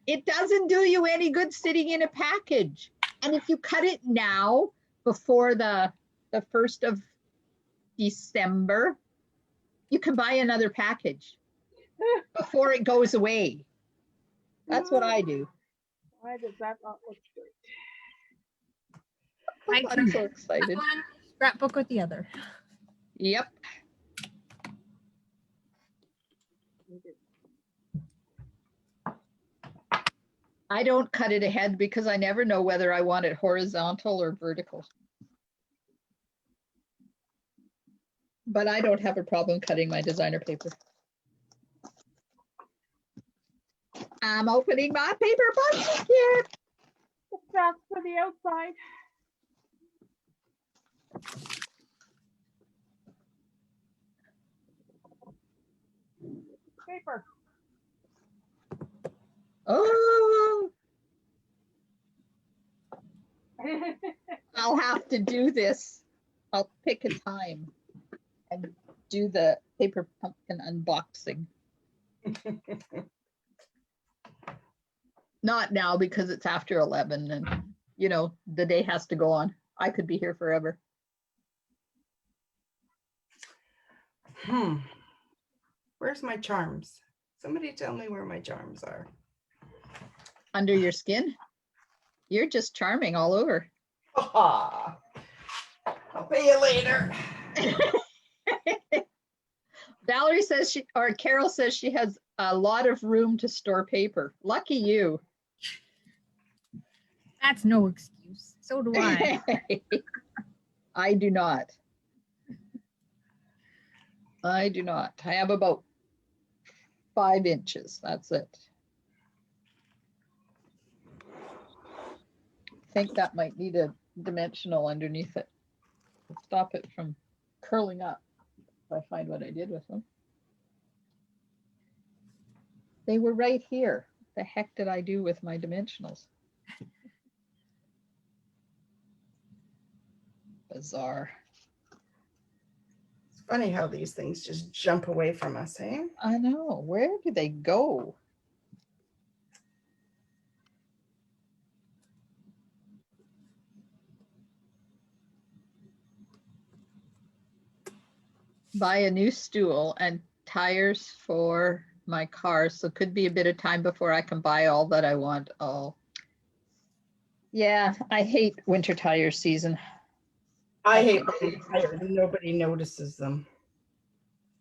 It doesn't do you any good sitting in a package. And if you cut it now before the 1st of December, you can buy another package before it goes away. That's what I do. Why does that not look good? I'm so excited. One scrapbook with the other. Yep. I don't cut it ahead because I never know whether I want it horizontal or vertical. But I don't have a problem cutting my designer paper. I'm opening my paper bunch here. That's for the outside. Paper. Oh, I'll have to do this. I'll pick a time and do the paper pumpkin unboxing. Not now because it's after 11 and, you know, the day has to go on. I could be here forever. Where's my charms? Somebody tell me where my charms are. Under your skin? You're just charming all over. I'll pay you later. Valerie says Carol says she has a lot of room to store paper. Lucky you. That's no excuse. So do I. I do not. I do not. I have about 5 inches. That's it. I think that might need a dimensional underneath it. Stop it from curling up. If I find what I did with them. They were right here. What the heck did I do with my dimensionals? Bizarre. It's funny how these things just jump away from us, eh? I know. Where do they go? Buy a new stool and tires for my car, so could be a bit of time before I can buy all that I want. Oh, yeah, I hate winter tire season. I hate buying tires. Nobody notices them.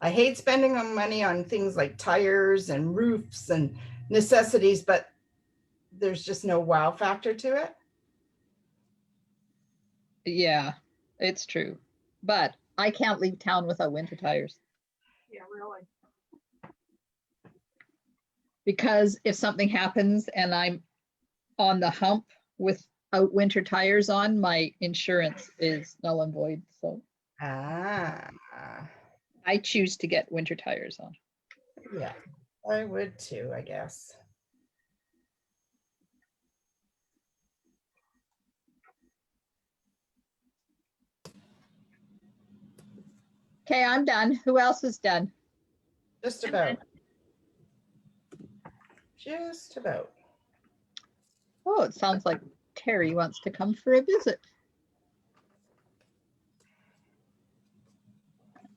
I hate spending money on things like tires and roofs and necessities, but there's just no wow factor to it. Yeah, it's true. But I can't leave town without winter tires. Yeah, really. Because if something happens and I'm on the hump without winter tires on, my insurance is null and void. So I choose to get winter tires on. Yeah, I would too, I guess. Okay, I'm done. Who else is done? Just about. Just about. Oh, it sounds like Terry wants to come for a visit.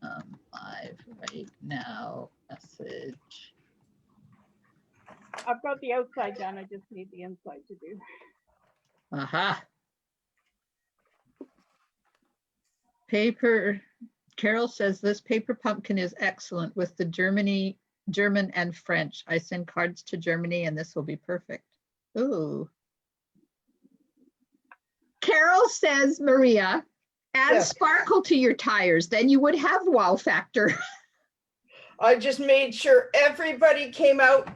Live right now, message. I've got the outside done. I just need the inside to do. Aha. Paper. Carol says this paper pumpkin is excellent with the German and French. I send cards to Germany and this will be perfect. Ooh. Carol says, Maria, add Yes. sparkle to your tires, then you would have wow factor. I just made sure everybody came out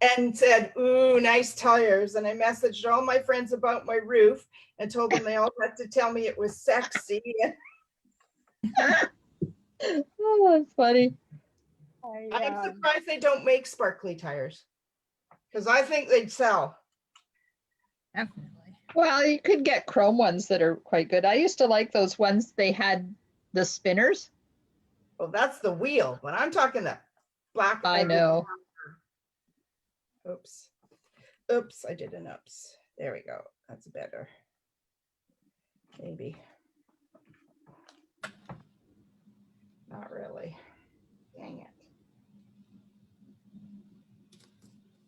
and said, ooh, nice tires. And I messaged all my friends about my roof and told them they all had to tell me it was sexy. Oh, that's funny. I'm surprised they don't make sparkly tires because I think they'd sell. Definitely. Well, you could get chrome ones that are quite good. I used to like those ones, they had the spinners. Well, that's the wheel, but I'm talking the black. I know. Oops. Oops, I did an oops. There we go. That's better. Maybe. Not really. Dang it.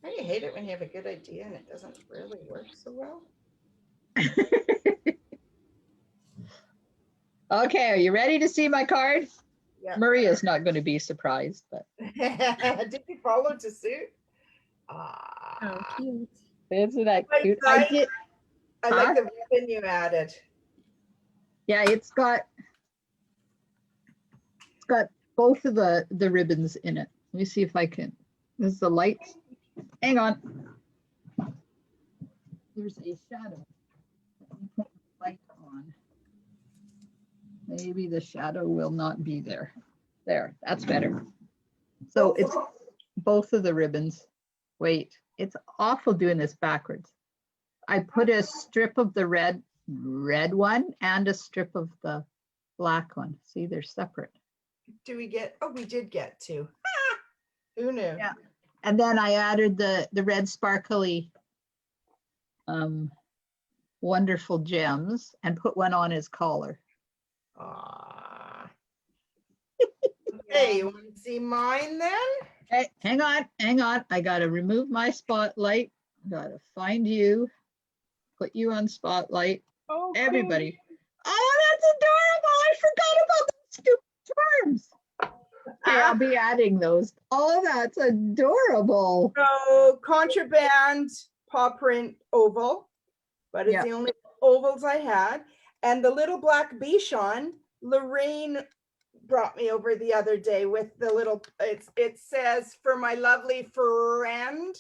Don't you hate it when you have a good idea and it doesn't really work so well? Okay, are you ready to see my card? Yeah. Maria's not going to be surprised, but Did you follow to suit? Oh, cute. isn't that Like cute? that? I Huh? like the ribbon you added. Yeah, it's got both of the ribbons in it. Let me see if I can. This is the lights. Hang on. There's a shadow. Let me put the light on. Maybe the shadow will not be there. There, that's better. So it's both of the ribbons. Wait, it's awful doing this backwards. I put a strip of the red one and a strip of the black one. See, they're separate. Do we get, oh, we did get two. Ah, who knew? Yeah. And then I added the red sparkly wonderful gems and put one on his collar. Aww. Hey, you want to see mine then? Hey, hang on. I gotta remove my spotlight. Gotta find you, put you on spotlight. Oh, Everybody. Oh, that's adorable. I forgot about those stupid charms. Okay, I'll be adding those. Oh, that's adorable. So contraband paw print oval, but it's Yeah. the only ovals I had. And the little black Bichon, Lorraine brought me over the other day with the little, it says, for my lovely friend.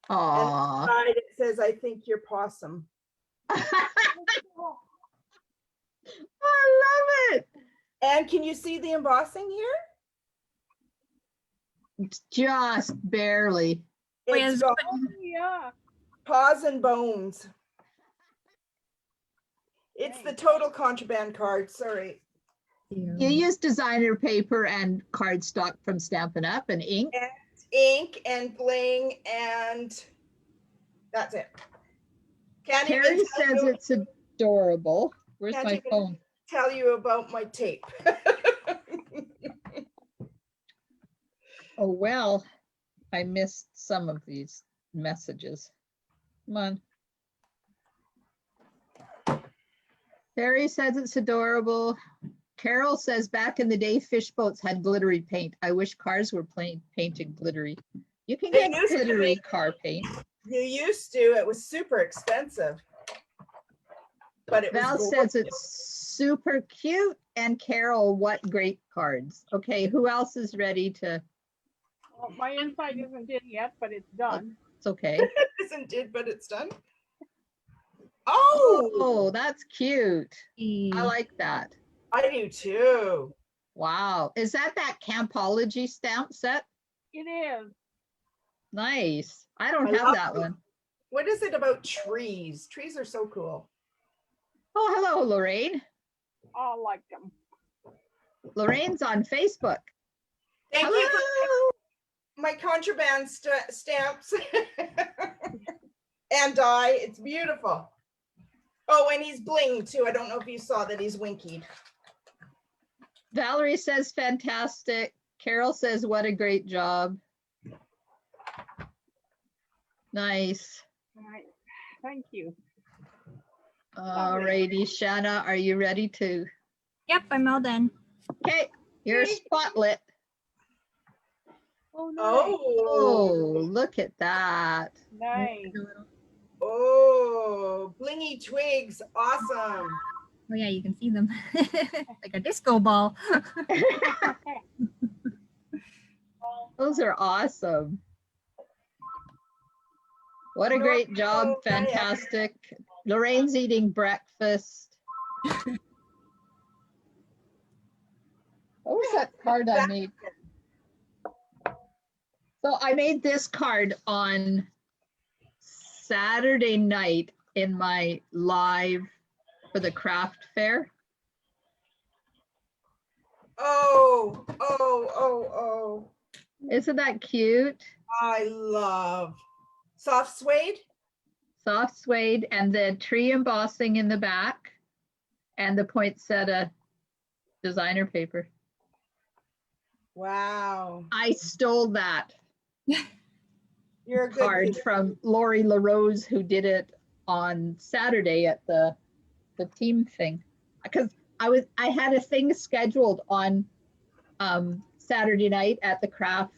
Aww. And it says, I think you're possum. I love it. And can you see the embossing here? Just barely. It's got yeah. paws and bones. It's the total contraband card, sorry. You use designer paper and cardstock from Stampin' Up! And ink. And ink and bling and that's it. Can't Carrie even tell says you, it's adorable. Where's Can't my even- phone? tell you about my tape. Oh, well, I missed some of these messages. Come on. Carrie says it's adorable. Carol says back in the day, fish boats had glittery paint. I wish cars were painted glittery. You can They get used to glittery be. car paint. You used to, it was super expensive. But it Val was says gorgeous. it's super cute. And Carol, what great cards. Okay, who else is ready to? Well, my inside isn't in yet, but it's done. It's okay. It isn't did, but it's done. Oh, Oh, that's cute. I like that. I do too. Wow. Is that Campology stamp set? It is. Nice. I don't I have love that them. one. What is it about trees? Trees are so cool. Oh, hello, Lorraine. I like them. Lorraine's on Facebook. Thank Hello. you for my contraband stamps and dye. It's beautiful. Oh, and he's bling too. I don't know if you saw that he's winkied. Valerie says fantastic. Carol says what a great job. Nice. All right. Thank you. All righty, Shanna, are you ready to? Yep, I'm all done. Okay, here's Spotlit. Oh, nice. Oh, look at that. Nice. Oh, blingy twigs. Awesome. Oh yeah, you can see them like a disco ball. Oh, Those are awesome. What a great job. Fantastic. Lorraine's eating breakfast. What was that card I made? So I made this card on Saturday night in my live for the craft fair. Oh, oh, oh, oh. Isn't that cute? I love soft suede. Soft suede and the tree embossing in the back and the poinsettia designer paper. Wow. I stole that You're a good card kid. from Lori LaRose, who did it on Saturday at the team thing. Because I had a thing scheduled on Saturday night at the craft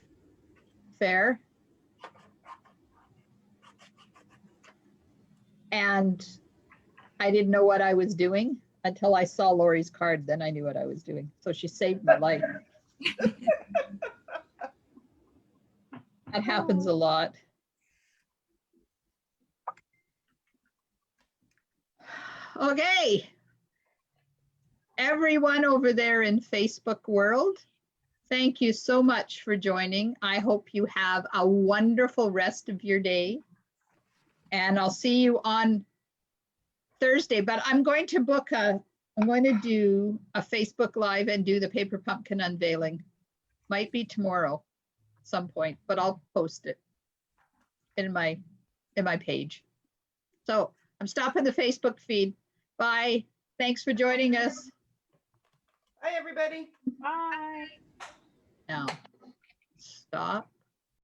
fair. And I didn't know what I was doing until I saw Lori's card. Then I knew what I was doing. So she saved my life. That happens a lot. Okay. Everyone over there in Facebook world, thank you so much for joining. I hope you have a wonderful rest of your day. And I'll see you on Thursday, but I'm going to do a Facebook Live and do the paper pumpkin unveiling. Might be tomorrow, some point, but I'll post it in my page. So I'm stopping the Facebook feed. Bye. Thanks for joining us. Hi, everybody. Bye. Now, stop.